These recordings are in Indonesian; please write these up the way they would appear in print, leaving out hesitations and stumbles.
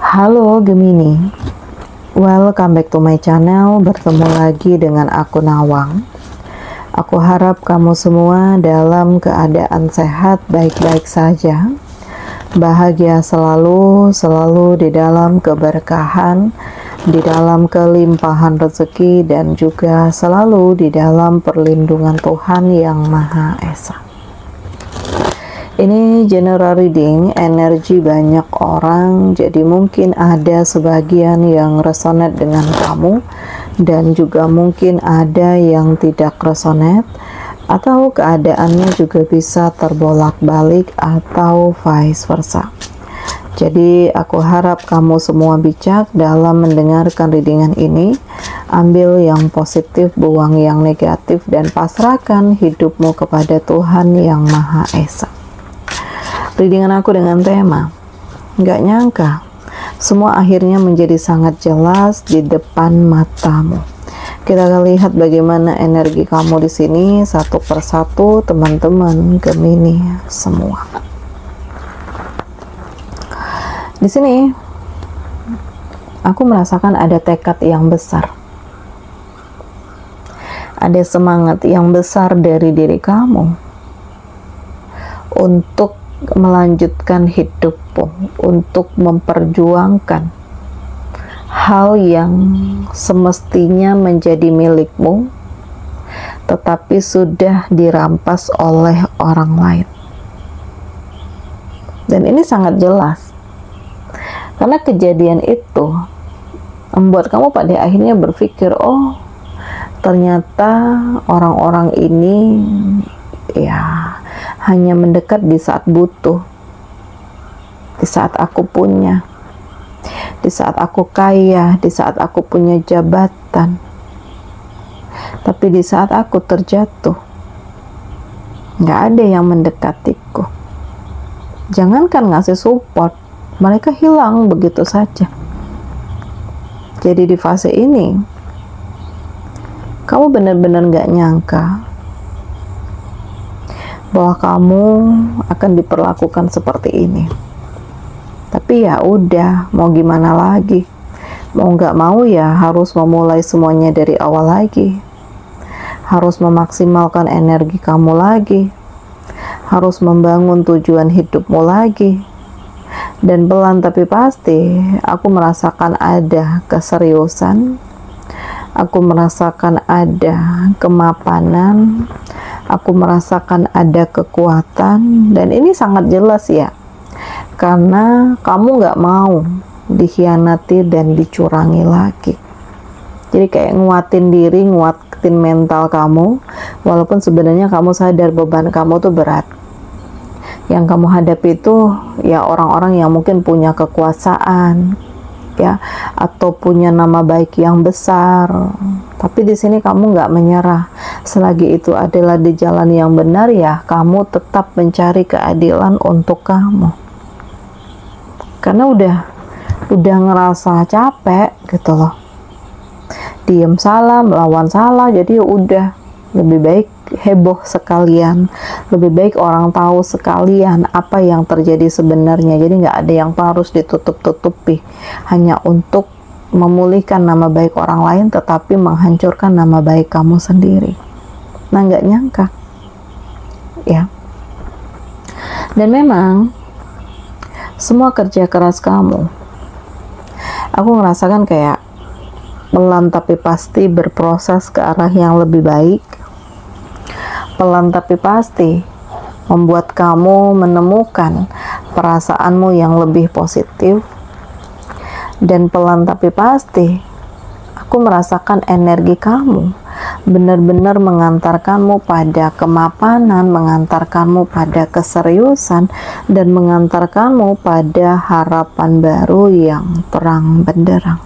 Halo Gemini, welcome back to my channel. Bertemu lagi dengan aku Nawang. Aku harap kamu semua dalam keadaan sehat, baik-baik saja, bahagia selalu, selalu di dalam keberkahan, di dalam kelimpahan rezeki, dan juga selalu di dalam perlindungan Tuhan Yang Maha Esa. Ini general reading, energi banyak orang, jadi mungkin ada sebagian yang resonate dengan kamu, dan juga mungkin ada yang tidak resonate, atau keadaannya juga bisa terbolak-balik, atau vice versa. Jadi aku harap kamu semua bijak dalam mendengarkan readingan ini. Ambil yang positif, buang yang negatif, dan pasrahkan hidupmu kepada Tuhan Yang Maha Esa. Readingan aku dengan tema nggak nyangka, semua akhirnya menjadi sangat jelas di depan matamu. Kita akan lihat bagaimana energi kamu di sini satu persatu, teman-teman Gemini semua. Di sini aku merasakan ada tekad yang besar, ada semangat yang besar dari diri kamu untuk melanjutkan hidupmu, untuk memperjuangkan hal yang semestinya menjadi milikmu, tetapi sudah dirampas oleh orang lain. Dan ini sangat jelas, karena kejadian itu membuat kamu pada akhirnya berpikir, oh ternyata orang-orang ini ya hanya mendekat di saat butuh, di saat aku punya, di saat aku kaya, di saat aku punya jabatan. Tapi di saat aku terjatuh, nggak ada yang mendekatiku. Jangankan ngasih support, mereka hilang begitu saja. Jadi di fase ini, kamu benar-benar nggak nyangka bahwa kamu akan diperlakukan seperti ini. Tapi ya udah, mau gimana lagi? Mau nggak mau ya harus memulai semuanya dari awal lagi. Harus memaksimalkan energi kamu lagi. Harus membangun tujuan hidupmu lagi. Dan pelan tapi pasti, aku merasakan ada keseriusan. Aku merasakan ada kemapanan. Aku merasakan ada kekuatan, dan ini sangat jelas ya, karena kamu nggak mau dikhianati dan dicurangi lagi. Jadi kayak nguatin diri, nguatin mental kamu, walaupun sebenarnya kamu sadar beban kamu tuh berat. Yang kamu hadapi itu ya orang-orang yang mungkin punya kekuasaan, ya, atau punya nama baik yang besar. Tapi di sini kamu nggak menyerah. Selagi itu adalah di jalan yang benar, ya kamu tetap mencari keadilan untuk kamu. Karena udah ngerasa capek gitu loh. Diem salah, melawan salah, jadi udah lebih baik heboh sekalian. Lebih baik orang tahu sekalian apa yang terjadi sebenarnya. Jadi nggak ada yang harus ditutup-tutupi hanya untuk memulihkan nama baik orang lain, tetapi menghancurkan nama baik kamu sendiri. Nah, nggak nyangka ya. Dan memang semua kerja keras kamu, aku ngerasakan kayak pelan tapi pasti berproses ke arah yang lebih baik. Pelan tapi pasti membuat kamu menemukan perasaanmu yang lebih positif. Dan pelan tapi pasti aku merasakan energi kamu benar-benar mengantarkanmu pada kemapanan, mengantarkanmu pada keseriusan, dan mengantarkanmu pada harapan baru yang terang benderang.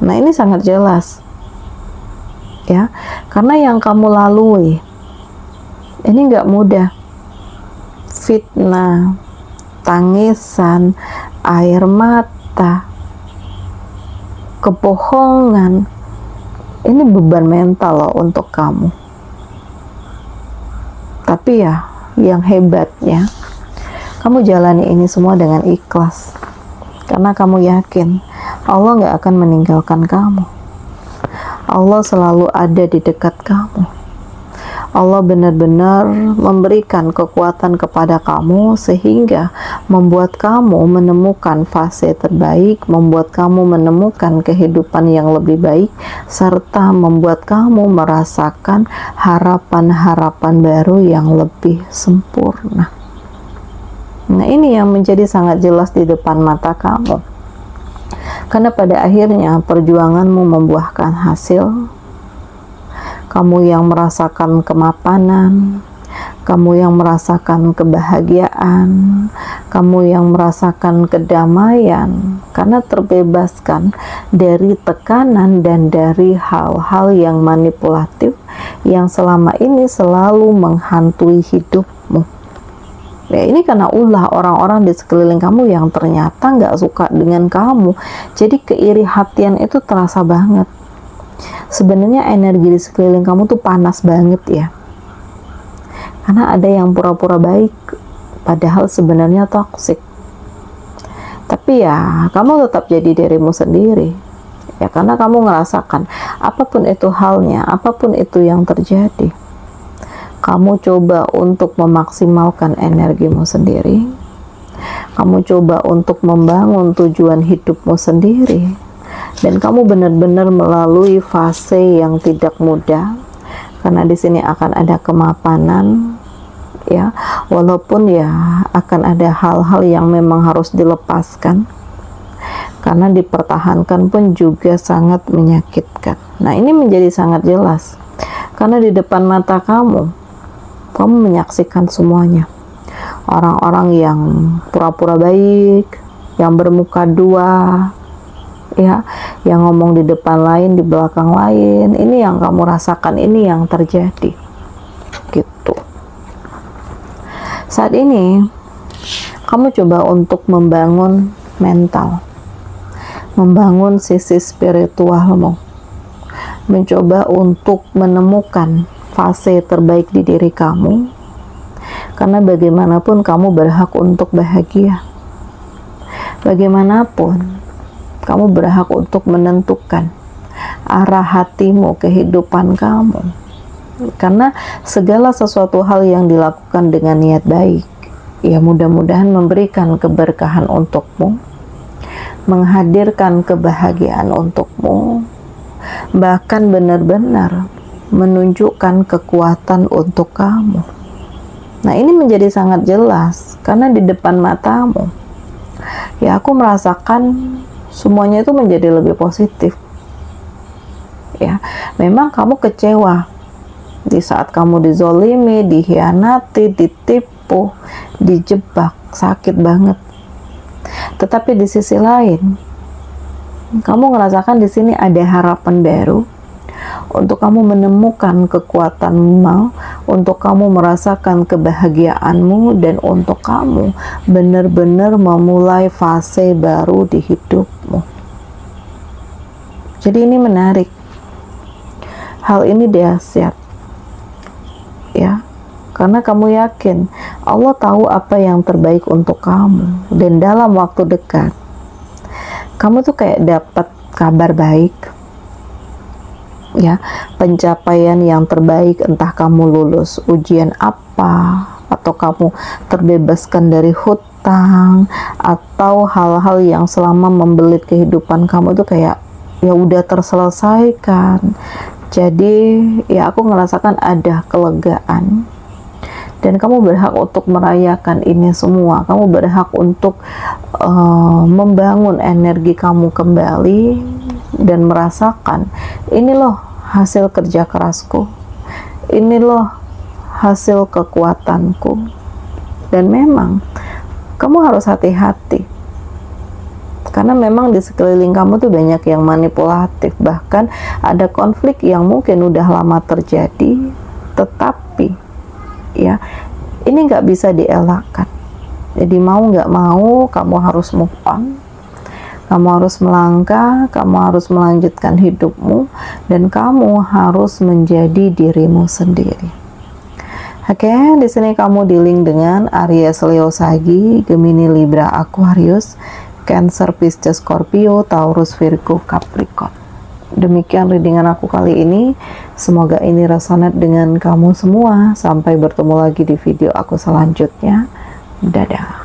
Nah, ini sangat jelas ya, karena yang kamu lalui ini nggak mudah. Fitnah, tangisan, air mata, kebohongan, ini beban mental loh untuk kamu. Tapi ya, yang hebatnya, kamu jalani ini semua dengan ikhlas. Karena kamu yakin Allah nggak akan meninggalkan kamu. Allah selalu ada di dekat kamu. Allah benar-benar memberikan kekuatan kepada kamu sehingga membuat kamu menemukan fase terbaik, membuat kamu menemukan kehidupan yang lebih baik, serta membuat kamu merasakan harapan-harapan baru yang lebih sempurna. Nah, ini yang menjadi sangat jelas di depan mata kamu. Karena pada akhirnya perjuanganmu membuahkan hasil. Kamu yang merasakan kemapanan, kamu yang merasakan kebahagiaan, kamu yang merasakan kedamaian, karena terbebaskan dari tekanan dan dari hal-hal yang manipulatif yang selama ini selalu menghantui hidupmu. Ya, ini karena ulah orang-orang di sekeliling kamu yang ternyata nggak suka dengan kamu. Jadi keiri hatian itu terasa banget. Sebenarnya energi di sekeliling kamu tuh panas banget ya. Karena ada yang pura-pura baik, padahal sebenarnya toksik. Tapi ya, kamu tetap jadi dirimu sendiri. Ya, karena kamu ngerasakan apapun itu halnya, apapun itu yang terjadi. Kamu coba untuk memaksimalkan energimu sendiri. Kamu coba untuk membangun tujuan hidupmu sendiri. Dan kamu benar-benar melalui fase yang tidak mudah, karena di sini akan ada kemapanan, ya, walaupun ya akan ada hal-hal yang memang harus dilepaskan, karena dipertahankan pun juga sangat menyakitkan. Nah, ini menjadi sangat jelas, karena di depan mata kamu menyaksikan semuanya. Orang-orang yang pura-pura baik, yang bermuka dua, ya, yang ngomong di depan lain, di belakang lain. Ini yang kamu rasakan, ini yang terjadi gitu. Saat ini kamu coba untuk membangun mental, membangun sisi spiritualmu, mencoba untuk menemukan fase terbaik di diri kamu, karena bagaimanapun kamu berhak untuk bahagia. Bagaimanapun kamu berhak untuk menentukan arah hatimu, kehidupan kamu. Karena segala sesuatu hal yang dilakukan dengan niat baik, ya mudah-mudahan memberikan keberkahan untukmu, menghadirkan kebahagiaan untukmu, bahkan benar-benar menunjukkan kekuatan untuk kamu. Nah, ini menjadi sangat jelas, karena di depan matamu, ya aku merasakan semuanya itu menjadi lebih positif. Ya, memang kamu kecewa di saat kamu dizolimi, dikhianati, ditipu, dijebak, sakit banget. Tetapi di sisi lain, kamu merasakan di sini ada harapan baru untuk kamu menemukan kekuatanmu, untuk kamu merasakan kebahagiaanmu, dan untuk kamu benar-benar memulai fase baru di hidupmu. Jadi ini menarik. Hal ini dahsyat. Ya, karena kamu yakin Allah tahu apa yang terbaik untuk kamu, dan dalam waktu dekat kamu tuh kayak dapat kabar baik. Ya, pencapaian yang terbaik, entah kamu lulus ujian apa, atau kamu terbebaskan dari hutang, atau hal-hal yang selama membelit kehidupan kamu tuh kayak ya udah terselesaikan. Jadi ya aku ngerasakan ada kelegaan, dan kamu berhak untuk merayakan ini semua. Kamu berhak untuk membangun energi kamu kembali dan merasakan ini loh hasil kerja kerasku, ini loh hasil kekuatanku. Dan memang kamu harus hati-hati, karena memang di sekeliling kamu tuh banyak yang manipulatif, bahkan ada konflik yang mungkin udah lama terjadi, tetapi ya ini nggak bisa dielakkan. Jadi mau nggak mau kamu harus move on, kamu harus melangkah, kamu harus melanjutkan hidupmu, dan kamu harus menjadi dirimu sendiri. Oke, di sini kamu dealing dengan Aries, Leo, Sagi, Gemini, Libra, Aquarius, Cancer, Pisces, Scorpio, Taurus, Virgo, Capricorn. Demikian readingan aku kali ini. Semoga ini resonate dengan kamu semua. Sampai bertemu lagi di video aku selanjutnya. Dadah.